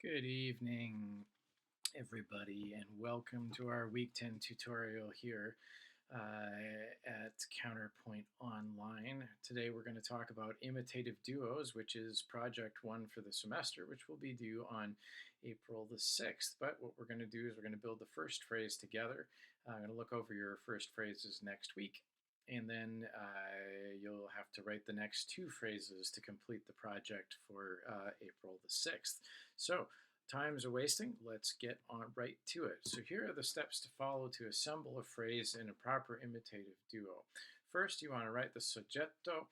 Good evening, everybody, and welcome to our Week 10 tutorial here at Counterpoint Online. Today we're going to talk about imitative duos, which is project one for the semester, which will be due on April the 6th. But what we're going to do is we're going to build the first phrase together. I'm going to look over your first phrases next week, and then you'll have to write the next two phrases to complete the project for April the 6th. So times are wasting. Let's get on right to it. So here are the steps to follow to assemble a phrase in a proper imitative duo. First, you want to write the soggetto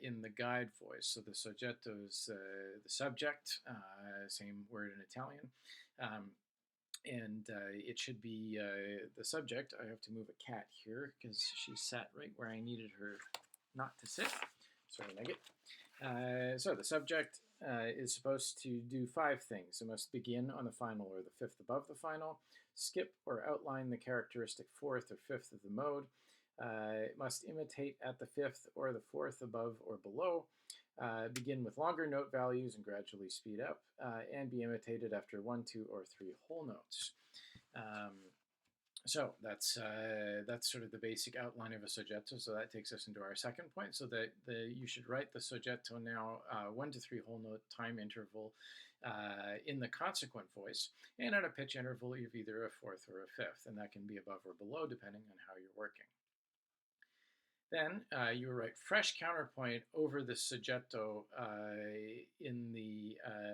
in the guide voice. So the soggetto is the subject, same word in Italian. And it should be the subject. I have to move a cat here because she sat right where I needed her not to sit. Sorry, Nugget. So the subject is supposed to do 5 things. It must begin on the final or the fifth above the final, skip or outline the characteristic fourth or fifth of the mode. It must imitate at the fifth or the fourth above or below, begin with longer note values and gradually speed up, and be imitated after 1, 2, or 3 whole notes. So that's sort of the basic outline of a soggetto. So that takes us into our second point. So that you should write the soggetto now 1 to 3 whole note time interval in the consequent voice, and at a pitch interval of either a fourth or a fifth, and that can be above or below depending on how you're working. Then you write fresh counterpoint over the soggetto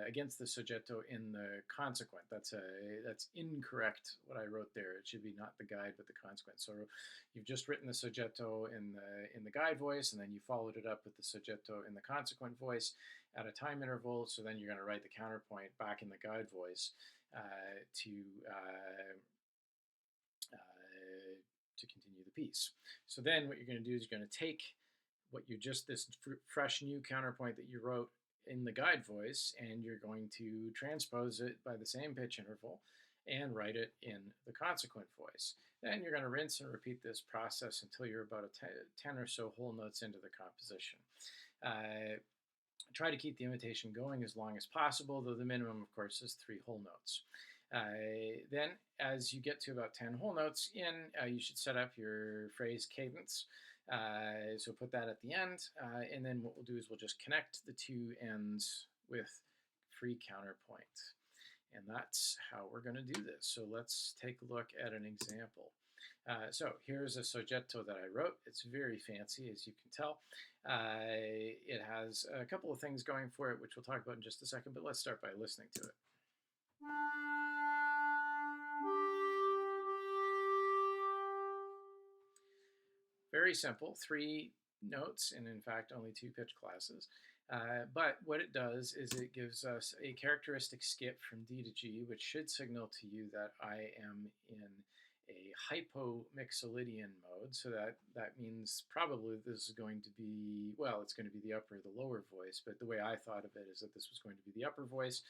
against the soggetto in the consequent. That's incorrect. What I wrote there. It should be not the guide but the consequent. So you've just written the soggetto in the guide voice, and then you followed it up with the soggetto in the consequent voice at a time interval. So then you're going to write the counterpoint back in the guide voice to continue the piece. So then what you're going to do is you're going to take this fresh new counterpoint that you wrote in the guide voice, and you're going to transpose it by the same pitch interval and write it in the consequent voice. Then you're going to rinse and repeat this process until you're about 10 or so whole notes into the composition. Try to keep the imitation going as long as possible, though the minimum, of course, is 3 whole notes. Then, as you get to about 10 whole notes in, you should set up your phrase cadence. So put that at the end, and then what we'll do is we'll just connect the 2 ends with free counterpoint. And that's how we're going to do this. So let's take a look at an example. So here's a soggetto that I wrote. It's very fancy, as you can tell. It has a couple of things going for it, which we'll talk about in just a second, but let's start by listening to it. Very simple, 3 notes, and in fact only 2 pitch classes. But what it does is it gives us a characteristic skip from D to G, which should signal to you that I am in a hypomixolydian mode. So that means probably this is going to be, well, it's going to be the upper or the lower voice, but the way I thought of it is that this was going to be the upper voice,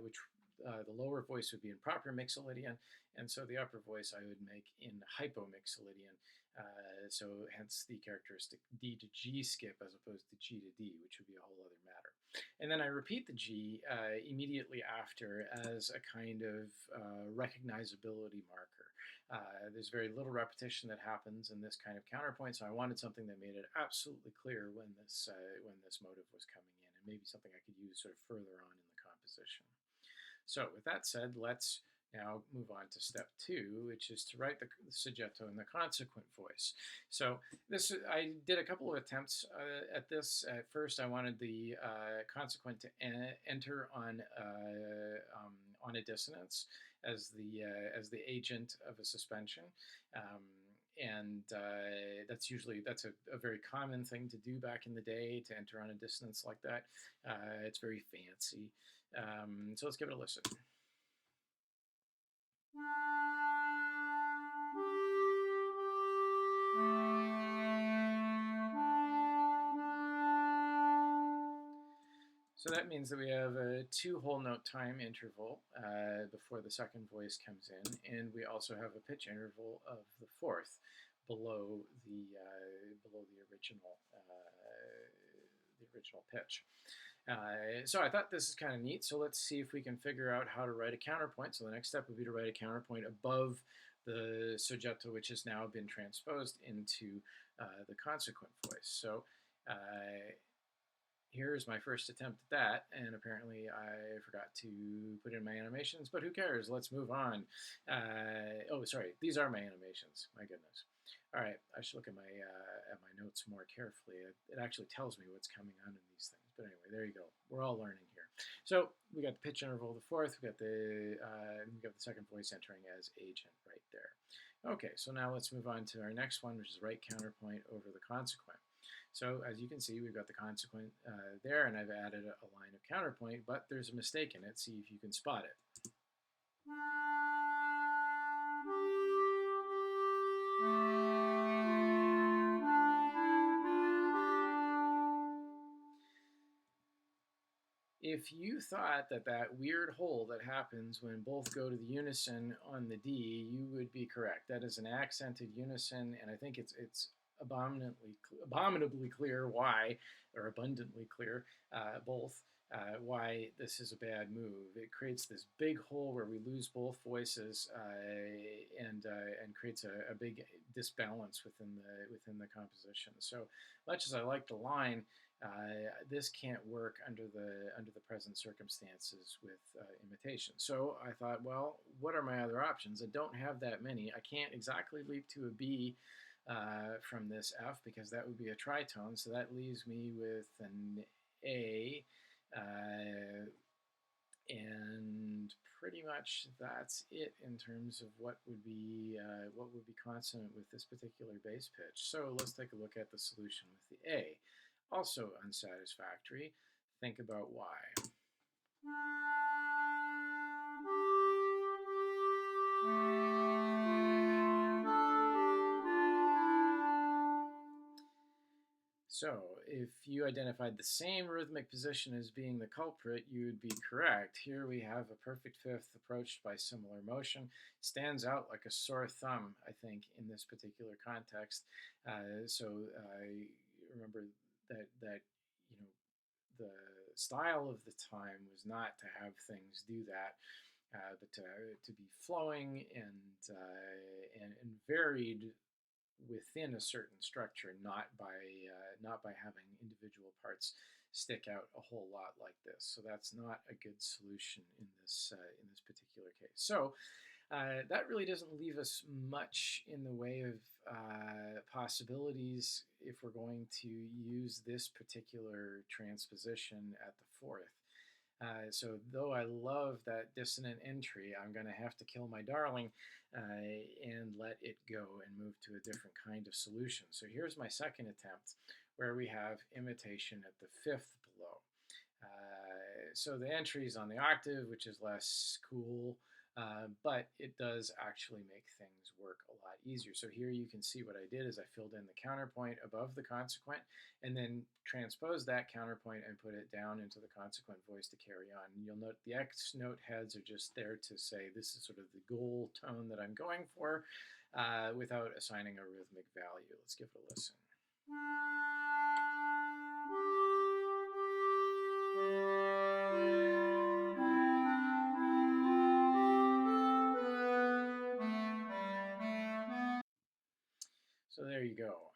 which the lower voice would be in proper mixolydian, and so the upper voice I would make in hypomixolydian. So hence the characteristic D to G skip as opposed to G to D, which would be a whole other matter. And then I repeat the G immediately after as a kind of recognizability marker. There's very little repetition that happens in this kind of counterpoint, so I wanted something that made it absolutely clear when this motive was coming in, and maybe something I could use sort of further on in the composition. So with that said, let's now move on to step 2, which is to write the soggetto in the consequent voice. So I did a couple of attempts at this. At first, I wanted the consequent to enter on a dissonance as the agent of a suspension. And that's a very common thing to do back in the day, to enter on a dissonance like that. It's very fancy. So let's give it a listen. So that means that we have a 2 whole note time interval before the second voice comes in, and we also have a pitch interval of the fourth below the original pitch. So I thought this is kind of neat. So let's see if we can figure out how to write a counterpoint. So the next step would be to write a counterpoint above the soggetto, which has now been transposed into the consequent voice. So here's my first attempt at that, and apparently I forgot to put in my animations, but who cares? Let's move on. Oh, sorry, these are my animations. My goodness. All right, I should look at my notes more carefully. It actually tells me what's coming on in these things. But anyway, there you go. We're all learning here. So we got the pitch interval, the fourth. We got the second voice entering as agent right there. Okay, so now let's move on to our next one, which is write counterpoint over the consequent. So as you can see, we've got the consequent there, and I've added a line of counterpoint, but there's a mistake in it. See if you can spot it. If you thought that that weird hole that happens when both go to the unison on the D, you would be correct. That is an accented unison, and I think it's abominably clear why, or abundantly clear, both, why this is a bad move. It creates this big hole where we lose both voices, and creates a big disbalance within the composition. So much as I like the line, this can't work under the present circumstances with imitation. So I thought, well, what are my other options? I don't have that many. I can't exactly leap to a B from this F because that would be a tritone. So that leaves me with an A, and pretty much that's it in terms of what would be consonant with this particular bass pitch. So let's take a look at the solution with the A. Also unsatisfactory. Think about why. So if you identified the same rhythmic position as being the culprit, you would be correct. Here we have a perfect fifth approached by similar motion. Stands out like a sore thumb, I think, in this particular context. Remember that you know the style of the time was not to have things do that, but to be flowing and varied within a certain structure, not by having individual parts stick out a whole lot like this. So that's not a good solution in this particular case. So that really doesn't leave us much in the way of possibilities if we're going to use this particular transposition at the fourth. So though I love that dissonant entry, I'm going to have to kill my darling and let it go and move to a different kind of solution. So here's my second attempt where we have imitation at the fifth below. So the entry is on the octave, which is less cool, but it does actually make things work a lot easier. So here you can see what I did is I filled in the counterpoint above the consequent and then transposed that counterpoint and put it down into the consequent voice to carry on. And you'll note the X note heads are just there to say this is sort of the goal tone that I'm going for without assigning a rhythmic value. Let's give it a listen. So there you go.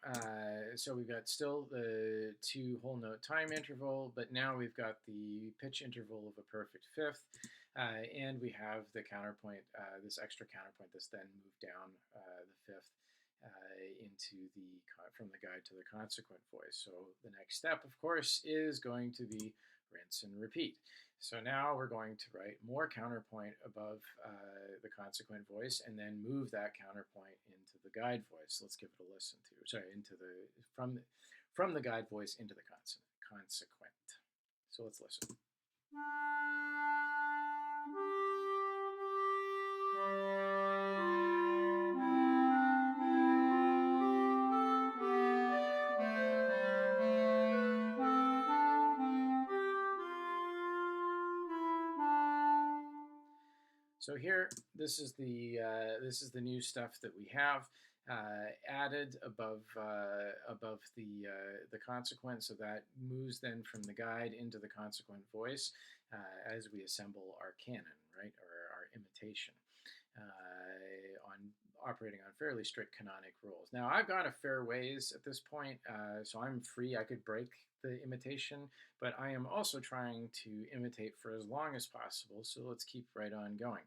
So we've got still the two whole note time interval, but now we've got the pitch interval of a perfect fifth, and we have the counterpoint, this extra counterpoint that's then moved down the fifth from the guide to the consequent voice. So the next step, of course, is going to be rinse and repeat. So now we're going to write more counterpoint above the consequent voice and then move that counterpoint into the guide voice. Let's give it a listen to. Sorry, from the guide voice into the consequent. So let's listen. So here, this is the new stuff that we have. added above the consequent, so that moves then from the guide into the consequent voice as we assemble our canon, right, or our imitation, on operating on fairly strict canonic rules. Now I've gone a fair ways at this point, so I'm free. I could break the imitation, but I am also trying to imitate for as long as possible. So let's keep right on going.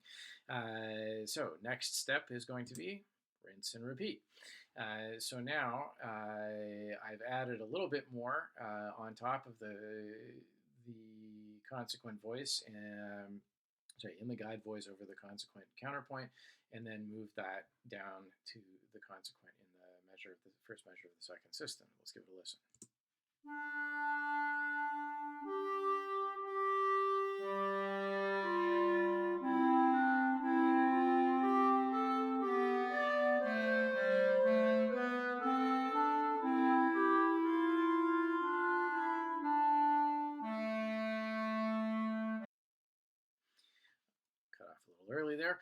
So next step is going to be rinse and repeat. So now I've added a little bit more on top of the consequent voice, in the guide voice over the consequent counterpoint, and then move that down to the consequent in the measure of the first measure of the second system. Let's give it a listen. Cut off a little early there.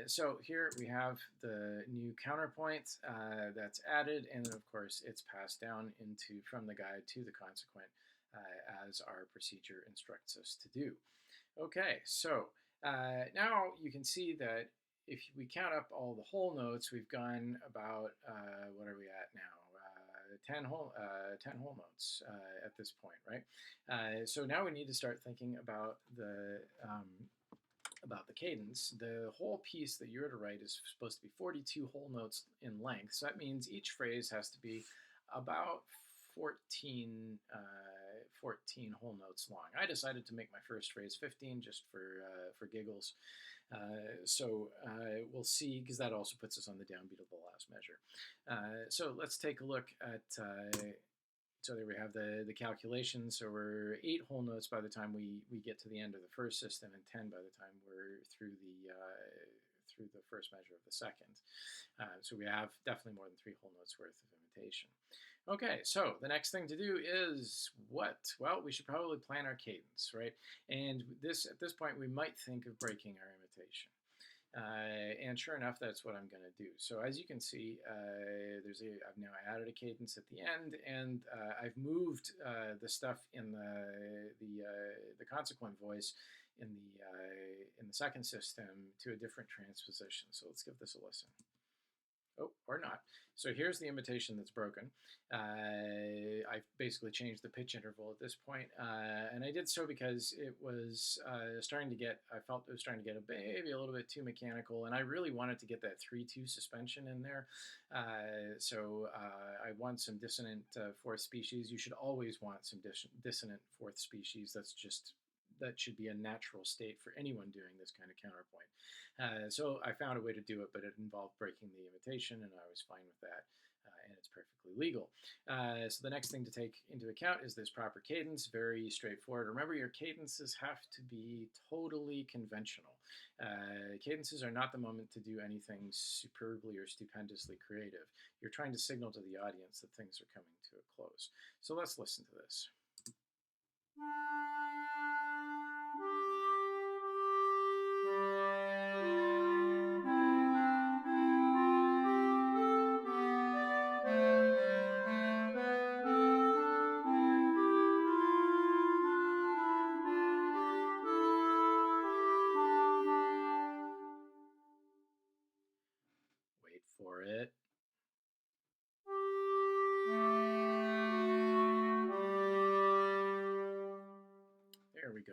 So here we have the new counterpoint that's added, and then of course it's passed down from the guide to the consequent as our procedure instructs us to do. Okay, so now you can see that if we count up all the whole notes, we've gone about, what are we at now? 10 whole notes at this point, right? So now we need to start thinking about the cadence. The whole piece that you're to write is supposed to be 42 whole notes in length. So that means each phrase has to be about 14, 14 whole notes long. I decided to make my first phrase 15 just for giggles. So we'll see, because that also puts us on the downbeat of the last measure. So let's take a look at so there we have the calculations. So we're 8 whole notes by the time we get to the end of the first system, and 10 by the time we're through the first measure of the second. So we have definitely more than 3 whole notes worth of imitation. Okay, so the next thing to do is what? Well, we should probably plan our cadence, right? And at this point, we might think of breaking our imitation. And sure enough, that's what I'm going to do. So as you can see, I've now added a cadence at the end, and I've moved the stuff in the consequent voice in the second system to a different transposition. So let's give this a listen. Oh, or not. So here's the imitation that's broken. I've basically changed the pitch interval at this point, and I did so because it was starting to get, I felt it was starting to get maybe a little bit too mechanical, and I really wanted to get that 3-2 suspension in there. So I want some dissonant fourth species. You should always want some dissonant fourth species. That should be a natural state for anyone doing this kind of counterpoint. So I found a way to do it, but it involved breaking the imitation, and I was fine with that, and it's perfectly legal. So the next thing to take into account is this proper cadence, very straightforward. Remember, your cadences have to be totally conventional. Cadences are not the moment to do anything superbly or stupendously creative. You're trying to signal to the audience that things are coming to a close. So let's listen to this. Wait for it. There we go.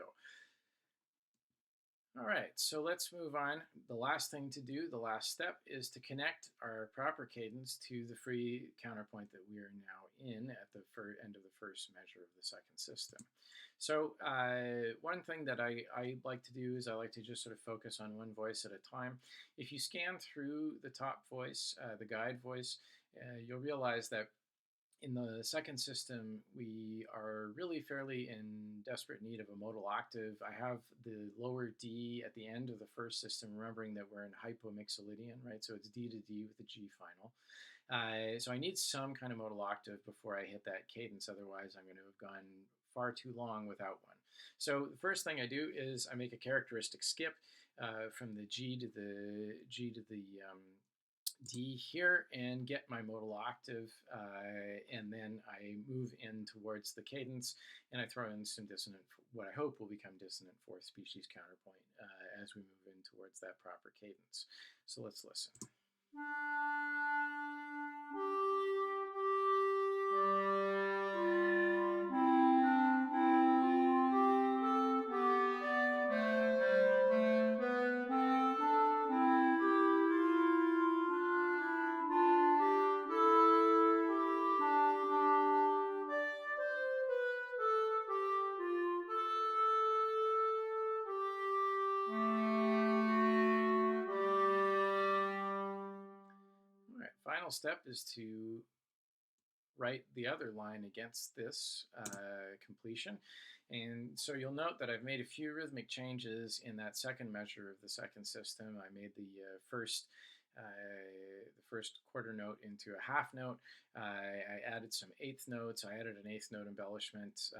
All right, so let's move on. The last thing to do, the last step, is to connect our proper cadence to the free counterpoint that we are now in at the end of the first measure of the second system. So one thing that I like to do is I like to just sort of focus on one voice at a time. If you scan through the top voice, the guide voice, you'll realize that in the second system, we are really fairly in desperate need of a modal octave. I have the lower D at the end of the first system, remembering that we're in hypomixolydian, right? So it's D to D with the G final. So I need some kind of modal octave before I hit that cadence. Otherwise, I'm going to have gone far too long without one. So the first thing I do is I make a characteristic skip from the G to the D here and get my modal octave, and then I move in towards the cadence, and I throw in some dissonant, what I hope will become dissonant fourth species counterpoint as we move in towards that proper cadence. So let's listen. All right, final step is to write the other line against this completion. And so you'll note that I've made a few rhythmic changes in that second measure of the second system. I made the first quarter note into a half note. I added some eighth notes. I added an eighth note embellishment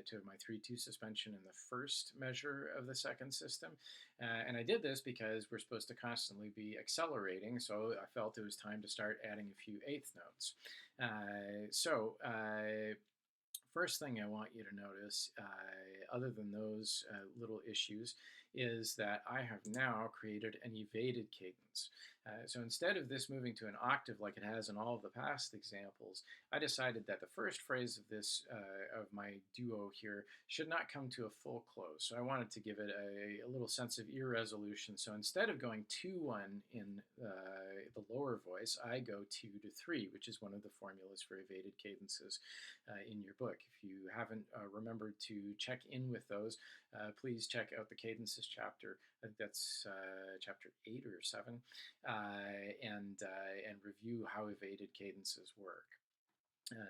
to my 3/2 suspension in the first measure of the second system. And I did this because we're supposed to constantly be accelerating, so I felt it was time to start adding a few eighth notes. First thing I want you to notice, other than those little issues, is that I have now created an evaded cadence. So instead of this moving to an octave like it has in all of the past examples, I decided that the first phrase of this, of my duo here, should not come to a full close. So I wanted to give it a little sense of ear resolution. So instead of going 2-1 in the lower voice, I go 2-3, which is one of the formulas for evaded cadences in your book. If you haven't remembered to check in with those, please check out the cadences chapter. I think that's chapter 8 or 7, and review how evaded cadences work.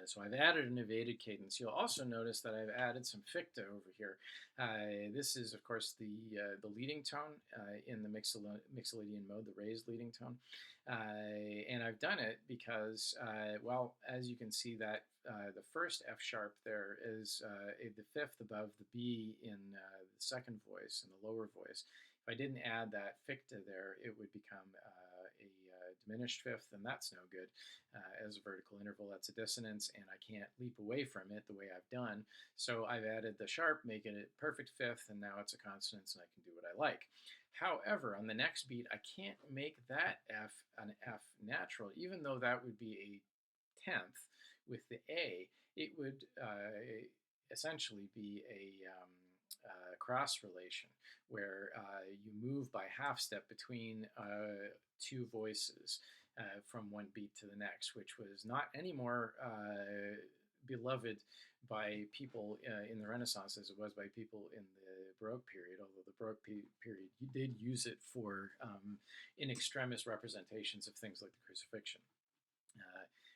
So I've added an evaded cadence. You'll also notice that I've added some ficta over here. This is, of course, the leading tone in the Mixolydian mode, the raised leading tone. And I've done it because, well, as you can see that the first F sharp there is the fifth above the B in the second voice, in the lower voice. If I didn't add that ficta there, it would become a diminished fifth, and that's no good. As a vertical interval, that's a dissonance, and I can't leap away from it the way I've done. So I've added the sharp, making it perfect fifth, and now it's a consonance, and I can do what I like. However, on the next beat, I can't make that F an F natural, even though that would be a 10th with the A. It would essentially be a cross relation where you move by half step between two voices from one beat to the next, which was not any more beloved by people in the Renaissance as it was by people in the Baroque period, although the Baroque period did use it for in extremis representations of things like the crucifixion.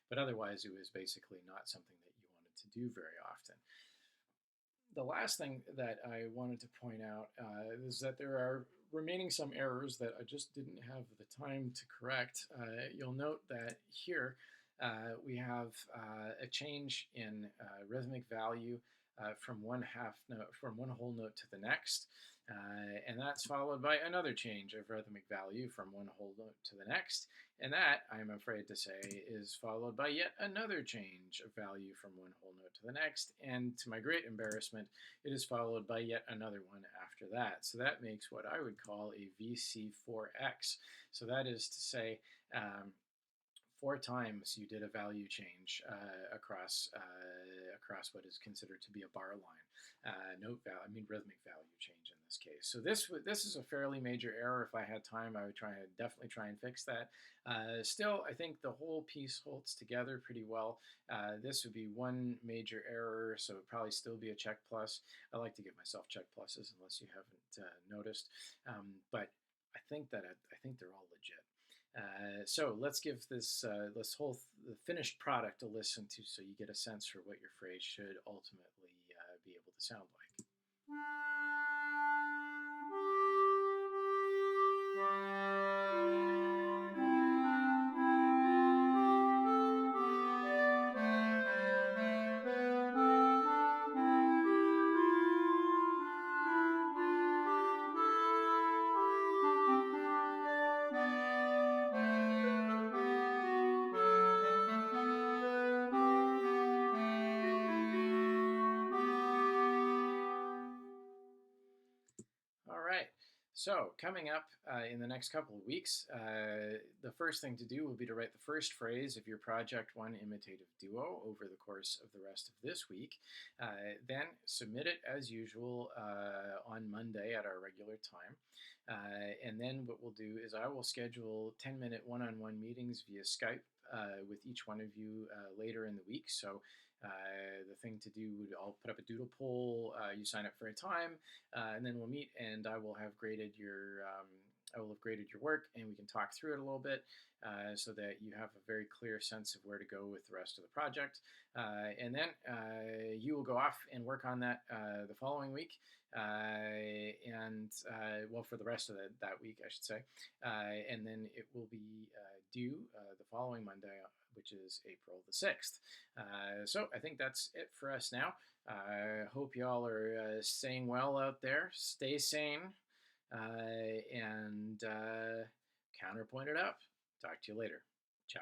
But otherwise, it was basically not something that you wanted to do very often. The last thing that I wanted to point out is that there are remaining some errors that I just didn't have the time to correct. You'll note that here we have a change in rhythmic value from one whole note to the next, and that's followed by another change of rhythmic value from one whole note to the next, and that, I'm afraid to say, is followed by yet another change of value from one whole note to the next, and to my great embarrassment, it is followed by yet another one after that. So that makes what I would call a VC4X. So that is to say, 4 times you did a value change across what is considered to be a bar line, rhythmic value change in this case. So this is a fairly major error. If I had time, I would definitely try and fix that. Still, I think the whole piece holds together pretty well. This would be one major error, so it would probably still be a check plus. I like to give myself check pluses unless you haven't noticed, but I think they're all legit. So let's give this the finished product a listen to, so you get a sense for what your phrase should ultimately be able to sound like. All right. So, coming up in the next couple of weeks, the first thing to do will be to write the first phrase of your Project 1 imitative duo over the course of the rest of this week. Then submit it as usual on Monday at our regular time. And then what we'll do is I will schedule 10-minute one-on-one meetings via Skype with each one of you later in the week. So the thing to do would I'll put up a doodle poll. You sign up for a time, and then we'll meet, and I will have graded your work, and we can talk through it a little bit so that you have a very clear sense of where to go with the rest of the project. And then you will go off and work on that the following week, and well, for the rest of that week, I should say. And then it will be due the following Monday, which is April the 6th. So I think that's it for us now. I hope y'all are staying well out there. Stay sane and counterpoint it up. Talk to you later. Ciao.